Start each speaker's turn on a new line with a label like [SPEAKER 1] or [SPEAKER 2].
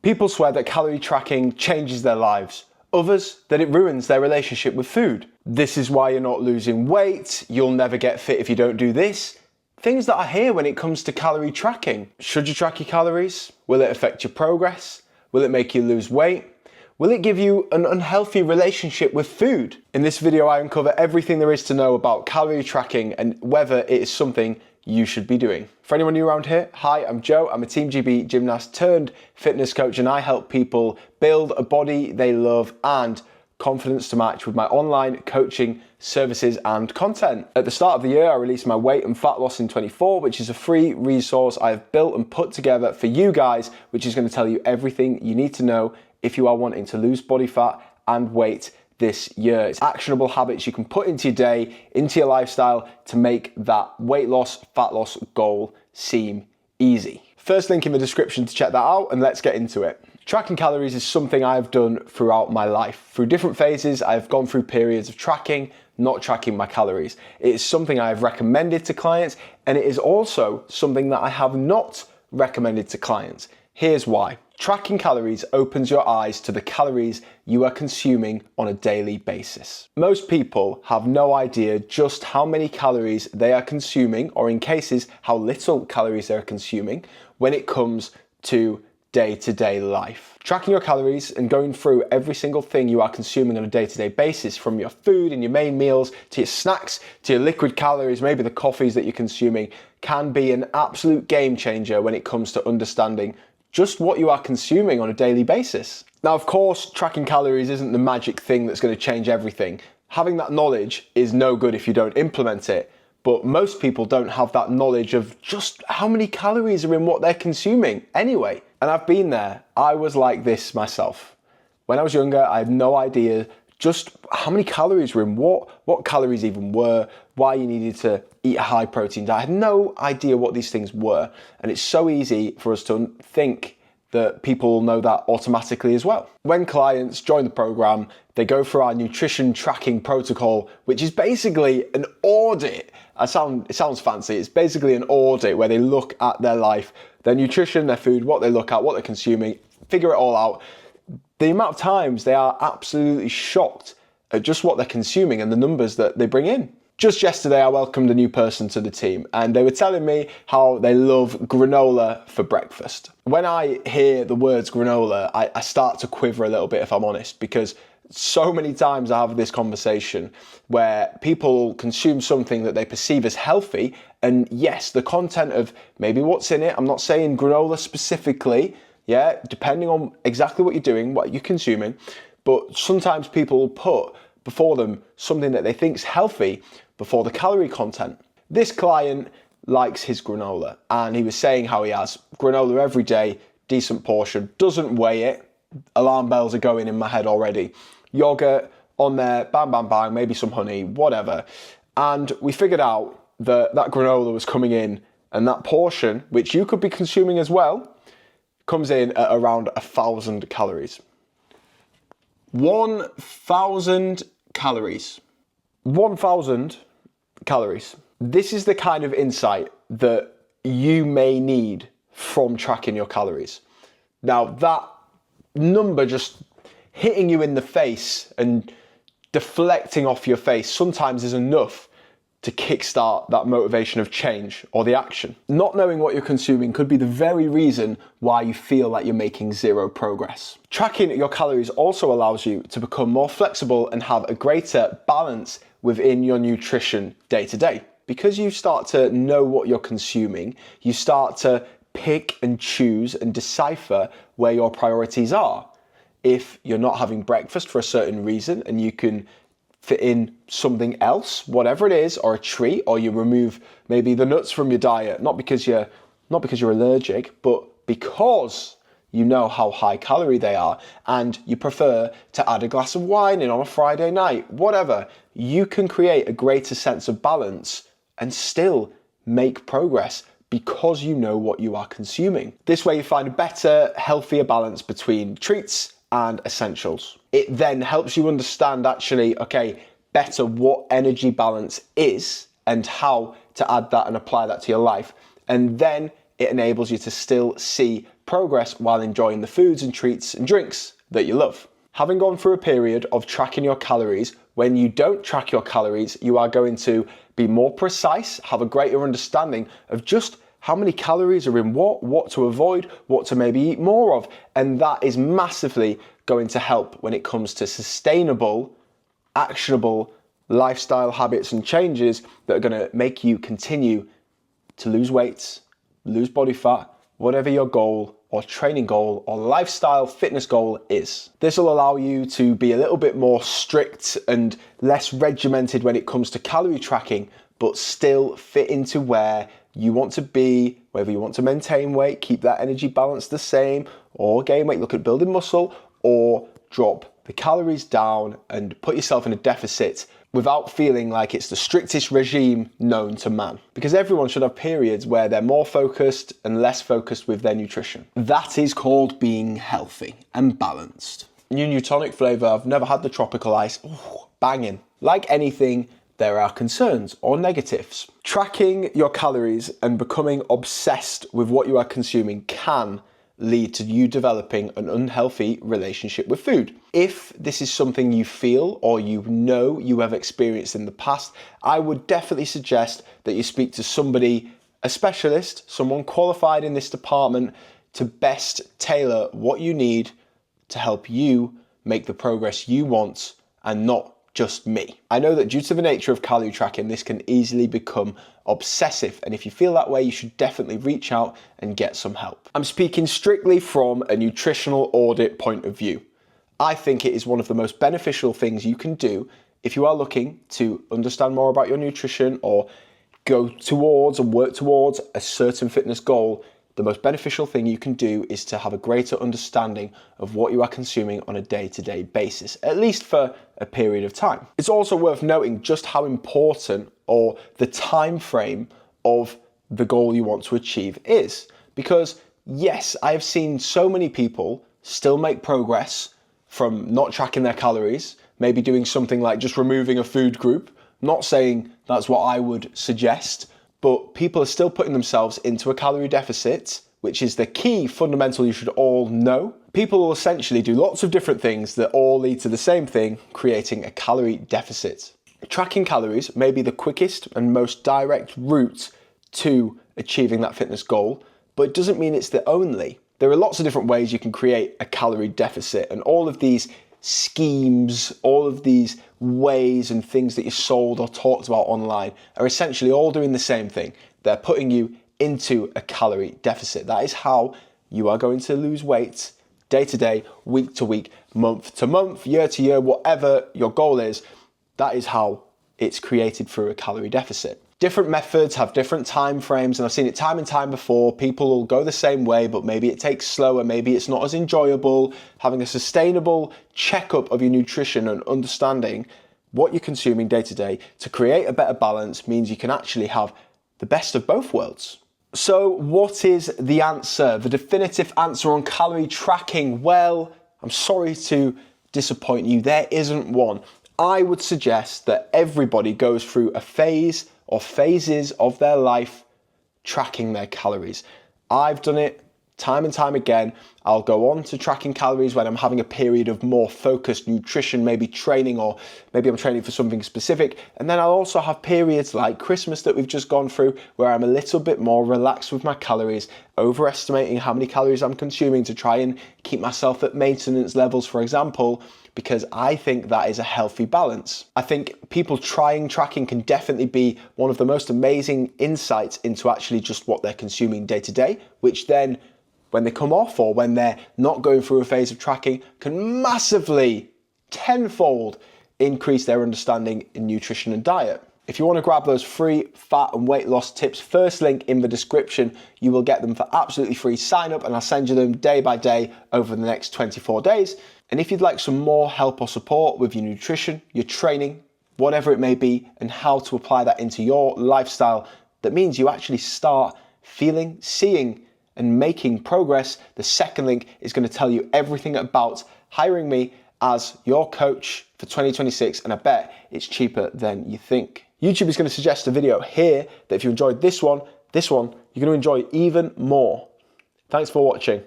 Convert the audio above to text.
[SPEAKER 1] People swear that calorie tracking changes their lives. Others, that it ruins their relationship with food. This is why you're not losing weight, you'll never get fit if you don't do this. Things that I hear when it comes to calorie tracking. Should you track your calories? Will it affect your progress? Will it make you lose weight? Will it give you an unhealthy relationship with food? In this video, I uncover everything there is to know about calorie tracking and whether it is something you should be doing. For anyone new around here, hi, I'm Joe. I'm a Team GB gymnast turned fitness coach, and I help people build a body they love and confidence to match with my online coaching services and content. At the start of the year, I released my weight and fat loss in 24, which is a free resource I've built and put together for you guys, which is going to tell you everything you need to know if you are wanting to lose body fat and weight this year. It's actionable habits you can put into your day, into your lifestyle to make that weight loss, fat loss goal seem easy. First link in the description to check that out, and let's get into it. Tracking calories is something I've done throughout my life. Through different phases, I've gone through periods of tracking, not tracking my calories. It is something I've recommended to clients, and it is also something that I have not recommended to clients. Here's why. Tracking calories opens your eyes to the calories you are consuming on a daily basis. Most people have no idea just how many calories they are consuming, or in cases, how little calories they're consuming when it comes to day-to-day life. Tracking your calories and going through every single thing you are consuming on a day-to-day basis, from your food and your main meals to your snacks to your liquid calories, maybe the coffees that you're consuming, can be an absolute game changer when it comes to understanding just what you are consuming on a daily basis. Now, of course, tracking calories isn't the magic thing that's going to change everything. Having that knowledge is no good if you don't implement it, but most people don't have that knowledge of just how many calories are in what they're consuming anyway. And I've been there. I was like this myself. When I was younger, I had no idea just how many calories were in what calories even were, why you needed to eat a high protein diet. I had no idea what these things were. And it's so easy for us to think that people know that automatically as well. When clients join the program, they go through our nutrition tracking protocol, which is basically an audit. It sounds fancy. It's basically an audit where they look at their life, their nutrition, their food, what they look at, what they're consuming, figure it all out. The amount of times they are absolutely shocked at just what they're consuming and the numbers that they bring in. Just yesterday, I welcomed a new person to the team, and they were telling me how they love granola for breakfast. When I hear the words granola, I start to quiver a little bit, if I'm honest, because so many times I have this conversation where people consume something that they perceive as healthy, and yes, the content of maybe what's in it, I'm not saying granola specifically, yeah, depending on exactly what you're doing, what you're consuming, but sometimes people will put before them something that they think is healthy before the calorie content. This client likes his granola, and he was saying how he has granola every day, decent portion, doesn't weigh it. Alarm bells are going in my head already. Yogurt on there, bang, bang, bang, maybe some honey, whatever. And we figured out that that granola was coming in, and that portion, which you could be consuming as well, comes in at around 1,000 calories. 1,000 calories. 1,000 calories. This is the kind of insight that you may need from tracking your calories. Now, that number just hitting you in the face and deflecting off your face sometimes is enough to kickstart that motivation of change or the action. Not knowing what you're consuming could be the very reason why you feel like you're making zero progress. Tracking your calories also allows you to become more flexible and have a greater balance within your nutrition day to day. Because you start to know what you're consuming, you start to pick and choose and decipher where your priorities are. If you're not having breakfast for a certain reason and you can fit in something else, whatever it is, or a treat, or you remove maybe the nuts from your diet, not because you're allergic, but because you know how high calorie they are and you prefer to add a glass of wine in on a Friday night, whatever, you can create a greater sense of balance and still make progress because you know what you are consuming. This way you find a better, healthier balance between treats and essentials. It then helps you understand actually, okay, better what energy balance is and how to add that and apply that to your life. And then it enables you to still see progress while enjoying the foods and treats and drinks that you love. Having gone through a period of tracking your calories, when you don't track your calories, you are going to be more precise, have a greater understanding of just how many calories are in what to avoid, what to maybe eat more of. And that is massively going to help when it comes to sustainable, actionable lifestyle habits and changes that are going to make you continue to lose weight, lose body fat, whatever your goal or training goal or lifestyle fitness goal is. This will allow you to be a little bit more strict and less regimented when it comes to calorie tracking, but still fit into where you want to be, whether you want to maintain weight, keep that energy balance the same, or gain weight, look at building muscle, or drop the calories down and put yourself in a deficit without feeling like it's the strictest regime known to man. Because everyone should have periods where they're more focused and less focused with their nutrition. That is called being healthy and balanced. New Nutonic flavour, I've never had the tropical ice. Ooh, banging. Like anything, there are concerns or negatives. Tracking your calories and becoming obsessed with what you are consuming can lead to you developing an unhealthy relationship with food. If this is something you feel or you know you have experienced in the past, I would definitely suggest that you speak to somebody, a specialist, someone qualified in this department, to best tailor what you need to help you make the progress you want and not just me. I know that due to the nature of calorie tracking, this can easily become obsessive, and if you feel that way, you should definitely reach out and get some help. I'm speaking strictly from a nutritional audit point of view. I think it is one of the most beneficial things you can do if you are looking to understand more about your nutrition or go towards and work towards a certain fitness goal. The most beneficial thing you can do is to have a greater understanding of what you are consuming on a day-to-day basis, at least for a period of time. It's also worth noting just how important or the time frame of the goal you want to achieve is. Because yes, I have seen so many people still make progress from not tracking their calories, maybe doing something like just removing a food group. Not saying that's what I would suggest, but people are still putting themselves into a calorie deficit, which is the key fundamental you should all know. People will essentially do lots of different things that all lead to the same thing, creating a calorie deficit. Tracking calories may be the quickest and most direct route to achieving that fitness goal, but it doesn't mean it's the only. There are lots of different ways you can create a calorie deficit, and all of these schemes, all of these ways and things that you're sold or talked about online are essentially all doing the same thing. They're putting you into a calorie deficit. That is how you are going to lose weight day to day, week to week, month to month, year to year, whatever your goal is. That is how it's created through a calorie deficit. Different methods have different time frames, and I've seen it time and time before. People will go the same way, but maybe it takes slower, maybe it's not as enjoyable. Having a sustainable checkup of your nutrition and understanding what you're consuming day to day to create a better balance means you can actually have the best of both worlds. So what is the answer? The definitive answer on calorie tracking? Well, I'm sorry to disappoint you, there isn't one. I would suggest that everybody goes through a phase or phases of their life tracking their calories. I've done it time and time again. I'll go on to tracking calories when I'm having a period of more focused nutrition, maybe training, or maybe I'm training for something specific. And then I'll also have periods like Christmas that we've just gone through where I'm a little bit more relaxed with my calories, overestimating how many calories I'm consuming to try and keep myself at maintenance levels, for example, because I think that is a healthy balance. I think people trying tracking can definitely be one of the most amazing insights into actually just what they're consuming day to day, which then when they come off or when they're not going through a phase of tracking can massively, tenfold increase their understanding in nutrition and diet. If you want to grab those free fat and weight loss tips, first link in the description, you will get them for absolutely free. Sign up and I'll send you them day by day over the next 24 days. And if you'd like some more help or support with your nutrition, your training, whatever it may be, and how to apply that into your lifestyle, that means you actually start feeling, seeing, and making progress, the second link is going to tell you everything about hiring me as your coach for 2026, and I bet it's cheaper than you think. YouTube is going to suggest a video here that if you enjoyed this one, you're going to enjoy even more. Thanks for watching.